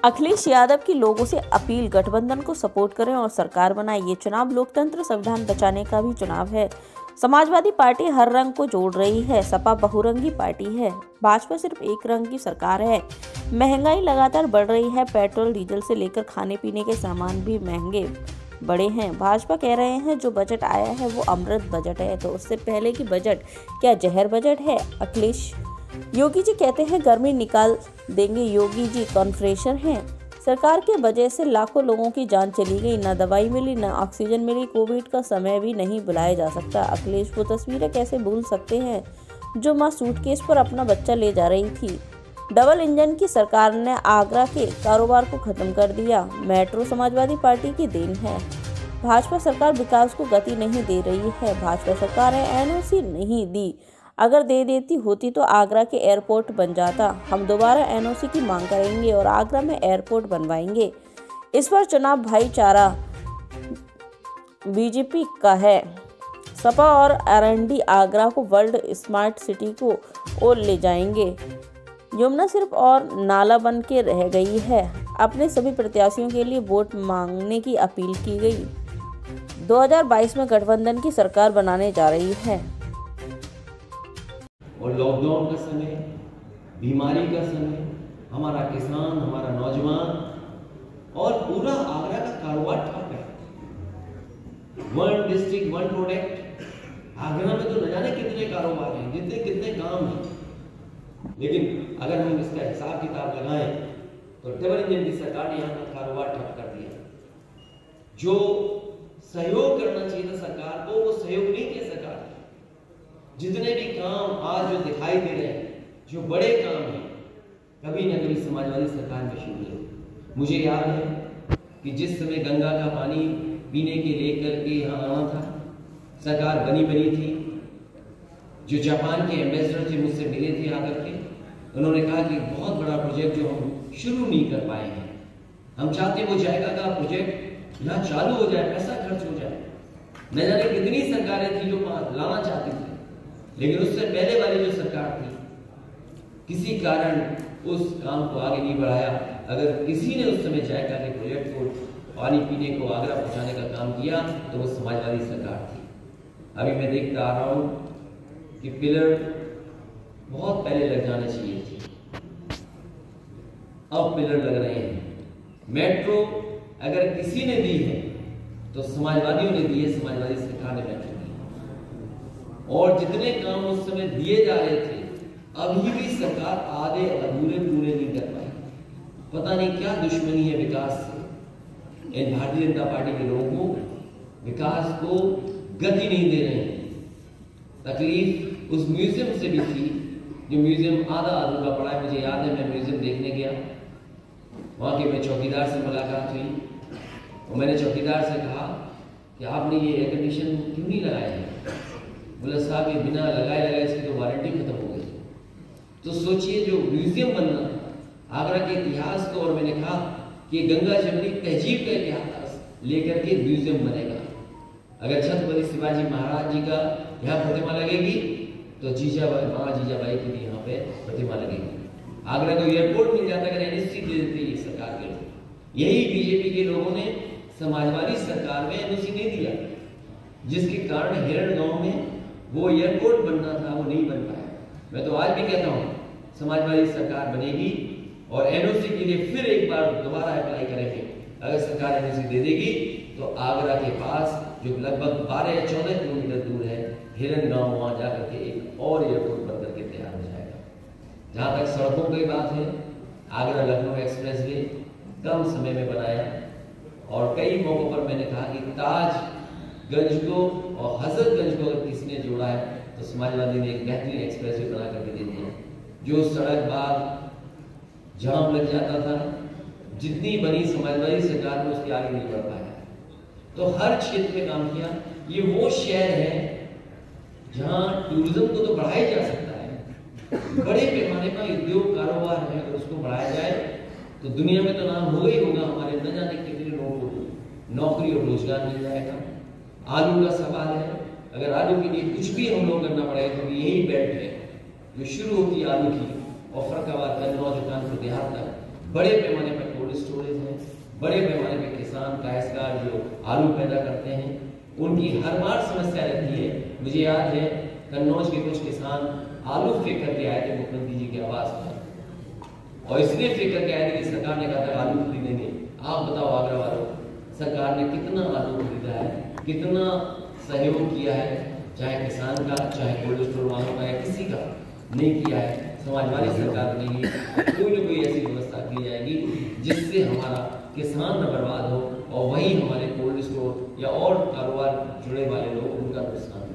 अखिलेश यादव की लोगों से अपील, गठबंधन को सपोर्ट करें और सरकार बनाएं। ये चुनाव लोकतंत्र संविधान बचाने का भी चुनाव है। समाजवादी पार्टी हर रंग को जोड़ रही है। सपा बहुरंगी पार्टी है। भाजपा सिर्फ एक रंग की सरकार है। महंगाई लगातार बढ़ रही है। पेट्रोल डीजल से लेकर खाने पीने के सामान भी महंगे बड़े हैं। भाजपा कह रहे हैं जो बजट आया है वो अमृत बजट है, तो उससे पहले की बजट क्या जहर बजट है? अखिलेश योगी जी कहते हैं गर्मी निकाल देंगे। योगी जी कॉन्फ्रेंसर हैं। सरकार के वजह से लाखों लोगों की जान चली गई, न दवाई मिली न ऑक्सीजन मिली। कोविड का समय भी नहीं बुलाया जा सकता। अखिलेश वो तस्वीरें कैसे भूल सकते हैं जो मां सूटकेस पर अपना बच्चा ले जा रही थी। डबल इंजन की सरकार ने आगरा के कारोबार को खत्म कर दिया। मेट्रो समाजवादी पार्टी की देन है। भाजपा सरकार विकास को गति नहीं दे रही है। भाजपा सरकार ने एनओसी नहीं दी। अगर दे देती होती तो आगरा के एयरपोर्ट बन जाता। हम दोबारा एनओसी की मांग करेंगे और आगरा में एयरपोर्ट बनवाएंगे। इस पर चुनाव भाईचारा बीजेपी का है। सपा और आरएनडी आगरा को वर्ल्ड स्मार्ट सिटी को ओर ले जाएंगे। यमुना सिर्फ और नाला बन के रह गई है। अपने सभी प्रत्याशियों के लिए वोट मांगने की अपील की गई। 2022 में गठबंधन की सरकार बनाने जा रही है। और लॉकडाउन का समय, बीमारी का समय, हमारा किसान, हमारा नौजवान और पूरा आगरा का कारोबार ठप है। One district one product. Agra में तो न जाने कितने कारोबार हैं, कितने काम हैं, लेकिन अगर हम इसका हिसाब किताब लगाएं तो डबल इंजन की सरकार ने यहाँ का कारोबार ठप कर दिया। जो सहयोग करना चाहिए था सरकार को, वो सहयोग नहीं किया सरकार ने। जितने भी काम आज जो दिखाई दे रहे हैं, जो बड़े काम हैं, कभी न कभी समाजवादी सरकार में शुरू हुए। मुझे याद है कि जिस समय गंगा का पानी पीने के लेकर के यहाँ आना था, सरकार बनी थी। जो जापान के एम्बेसडर थे मुझसे मिले थे आकर के, उन्होंने कहा कि बहुत बड़ा प्रोजेक्ट जो हम शुरू नहीं कर पाए हैं, हम चाहते वो जाएगा का प्रोजेक्ट यहाँ चालू हो जाए, पैसा खर्च हो जाए। न जाने कितनी सरकारें थी जो लाना चाहती थी, लेकिन उससे पहले वाली जो सरकार थी किसी कारण उस काम को आगे नहीं बढ़ाया। अगर किसी ने उस समय जायका के प्रोजेक्ट को, पानी पीने को आगरा पहुंचाने का काम किया तो वो समाजवादी सरकार थी। अभी मैं देखता आ रहा हूं कि पिलर बहुत पहले लग जाना चाहिए थी, अब पिलर लग रहे हैं। मेट्रो अगर किसी ने दी है तो समाजवादियों ने दी है, समाजवादी सरकार ने मेट्रो दी। और जितने काम उस समय दिए जा रहे थे, अभी भी सरकार आधे अधूरे पूरे नहीं कर पाई। पता नहीं क्या दुश्मनी है विकास से। इन भारतीय जनता पार्टी के लोगों को विकास को गति नहीं दे रहे हैं। तकलीफ उस म्यूजियम से भी थी, जो म्यूजियम आधा अधूरा पड़ा है। मुझे याद है मैं म्यूजियम देखने गया, वहां के मैं चौकीदार से मुलाकात हुई और मैंने चौकीदार से कहा कि आपने ये एयर कंडीशन क्यों नहीं लगाया है? बोला साहब ये बिना लगाए इसकी तो वारंटी खत्म हो गई। तो सोचिए जो म्यूजियम बनना आगरा के इतिहास को, और मैंने कहा कि गंगा जमनी तहजीब का इतिहास लेकर के म्यूजियम बनेगा। अगर छत्रपति शिवाजी महाराज जी का यहाँ प्रतिमा लगेगी तो जीजाबाई, माँ जीजाबाई की भी यहाँ पे प्रतिमा लगेगी। आगरा को एयरपोर्ट मिल जाता, अगर एनएससी दे देते ये सरकार के लोग। यही बीजेपी के लोगों ने समाजवादी सरकार में एनओसी नहीं दिया, जिसके कारण हिरण गांव में वो एयरपोर्ट बनना था, वो नहीं बन पाया। मैं तो आज भी कहता हूँ समाजवादी सरकार बनेगी और एनओसी के लिए फिर एक बार दोबारा अप्लाई करेंगे। अगर सरकार एनओसी दे देगी तो आगरा के पास जो लगभग 12 या 14 किलोमीटर दूर है हिरन गांव, वहां जाकर के एक और एयरपोर्ट बनकर के तैयार हो जाएगा। जहां तक सड़कों की बात है, आगरा लखनऊ एक्सप्रेसवे कम समय में बनाया और कई मौकों पर मैंने कहा कि ताजगंज को और हजरतगंज को अगर किसी ने जोड़ा है तो समाजवादी ने एक बेहतरीन एक्सप्रेसवे बना करके दे दिया। जो सड़क बाद जाम लग जाता था, जितनी बनी समाजवादी सरकार में उसके आगे नहीं बढ़ पाया। तो हर क्षेत्र में काम किया। ये वो शहर है जहां टूरिज्म को तो बढ़ाया जा सकता है, बड़े पैमाने पर उद्योग कारोबार है, अगर उसको बढ़ाया जाए तो दुनिया में तो नाम होगा ही होगा। हमारे न जाने कितने लोगों को नौकरी और रोजगार मिल जाएगा। आलू का सवाल है, अगर आलू के लिए कुछ भी हम लोग करना पड़ेगा, क्योंकि यही बेल्ट है जो शुरू होती है आलू की और फरकाबाद, कन्नौज, कानपुर देहात तक बड़े पैमाने पर कोल्ड स्टोरेज हैं, बड़े पैमाने पे किसान काश्तकार जो आलू पैदा करते हैं, उनकी हर बार समस्या रहती है। मुझे याद है कन्नौज के कुछ किसान आलू फेंक करके आए थे मुख्यमंत्री जी के आवास पर, और इसलिए फेंक करके आए थे कि सरकार ने कहा था आलू खरीदेंगे। आप बताओ आगरा वालों, सरकार ने कितना आलू खरीदा है, कितना सहयोग किया है, चाहे किसान का, चाहे कोल्ड स्टोर वालों का या किसी का नहीं किया है। समाजवादी सरकार बनेगी, कोई न कोई ऐसी व्यवस्था की जाएगी जिससे हमारा किसान न बर्बाद हो और वही हमारे कोल्ड स्टोर या और कारोबार जुड़े वाले लोग उनका नुकसान